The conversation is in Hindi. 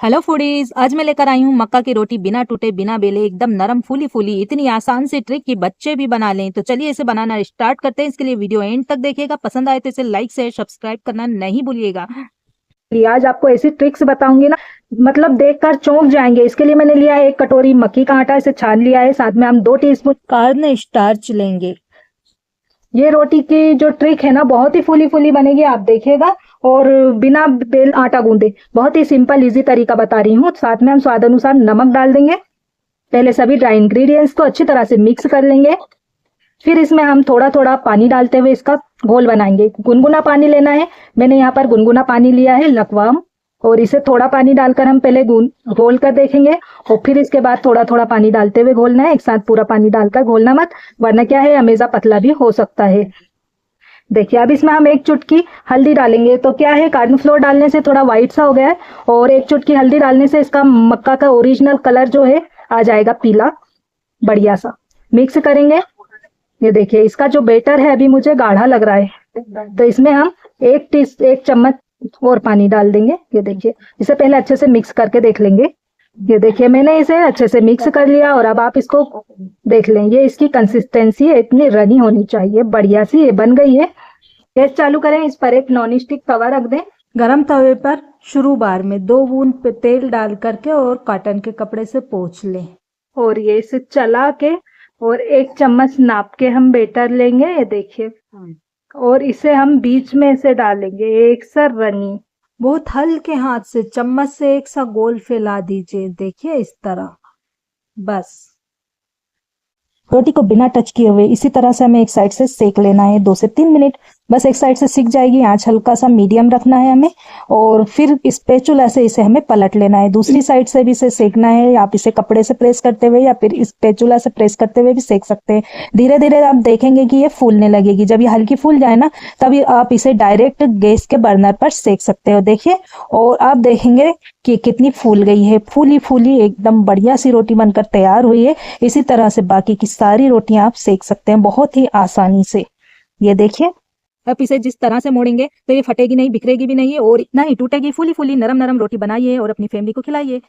हेलो फूडीज, आज मैं लेकर आई हूँ मक्का की रोटी बिना टूटे बिना बेले एकदम नरम फूली फूली। इतनी आसान सी ट्रिक कि बच्चे भी बना लें। तो चलिए इसे बनाना स्टार्ट करते हैं। इसके लिए वीडियो एंड तक देखिएगा। पसंद आए तो इसे लाइक शेयर सब्सक्राइब करना नहीं भूलिएगा। आज आपको ऐसी ट्रिक्स बताऊंगी ना, मतलब देखकर चौंक जाएंगे। इसके लिए मैंने लिया है 1 कटोरी मक्की का आटा, इसे छान लिया है। साथ में हम 2 टीस्पून कॉर्न स्टार्च लेंगे। ये रोटी की जो ट्रिक है ना, बहुत ही फूली फूली बनेगी, आप देखिएगा। और बिना बेल आटा गूंदे बहुत ही सिंपल इजी तरीका बता रही हूँ। साथ में हम स्वाद अनुसार नमक डाल देंगे। पहले सभी ड्राई इंग्रेडिएंट्स को अच्छी तरह से मिक्स कर लेंगे। फिर इसमें हम थोड़ा थोड़ा पानी डालते हुए इसका घोल बनाएंगे। गुनगुना पानी लेना है, मैंने यहाँ पर गुनगुना पानी लिया है लकवाम। और इसे थोड़ा पानी डालकर हम पहले घोल कर देखेंगे, और फिर इसके बाद थोड़ा थोड़ा पानी डालते हुए घोलना है। एक साथ पूरा पानी डालकर घोलना मत, वरना क्या है, हमेशा पतला भी हो सकता है। देखिए, अब इसमें हम 1 चुटकी हल्दी डालेंगे। तो क्या है, कॉर्नफ्लोर डालने से थोड़ा व्हाइट सा हो गया है, और 1 चुटकी हल्दी डालने से इसका मक्का का ओरिजिनल कलर जो है आ जाएगा पीला बढ़िया सा। मिक्स करेंगे। ये देखिए, इसका जो बेटर है अभी मुझे गाढ़ा लग रहा है, तो इसमें हम 1 चम्मच और पानी डाल देंगे। ये देखिए, इसे पहले अच्छे से मिक्स करके देख लेंगे। ये देखिए, मैंने इसे अच्छे से मिक्स कर लिया, और अब आप इसको देख लें। ये इसकी कंसिस्टेंसी है, इतनी रनी होनी चाहिए, बढ़िया सी ये बन गई है। गैस चालू करें, इस पर एक नॉन स्टिक तवा रख दें। गरम तवे पर शुरू बार में 2 बूंद पे तेल डाल करके और कॉटन के कपड़े से पोंछ लें। और ये इसे चला के और 1 चम्मच नाप के हम बेटर लेंगे। ये देखिए, और इसे हम बीच में से डालेंगे एक सा रनी। बहुत हल्के हाथ से चम्मच से एक सा गोल फैला दीजिए। देखिए इस तरह। बस रोटी को बिना टच किए हुए इसी तरह से हमें एक साइड से सेक लेना है 2 से 3 मिनट। बस एक साइड से सिक जाएगी, आंच हल्का सा मीडियम रखना है हमें। और फिर स्पैचुला से इसे हमें पलट लेना है, दूसरी साइड से भी इसे सेकना है। आप इसे कपड़े से प्रेस करते हुए या फिर स्पैचुला से प्रेस करते हुए भी सेक सकते हैं। धीरे धीरे आप देखेंगे कि ये फूलने लगेगी। जब ये हल्की फूल जाए ना, तभी आप इसे डायरेक्ट गैस के बर्नर पर सेक सकते हो। देखिए, और आप देखेंगे कि कितनी फूल गई है, फूली फूली एकदम बढ़िया सी रोटी बनकर तैयार हुई है। इसी तरह से बाकी की सारी रोटियां आप सेक सकते हैं बहुत ही आसानी से। ये देखिए, आप इसे जिस तरह से मोड़ेंगे तो ये फटेगी नहीं, बिखरेगी भी नहीं है, और इतना ही टूटेगी। फूली फूली नरम नरम रोटी बनाइए और अपनी फैमिली को खिलाइए।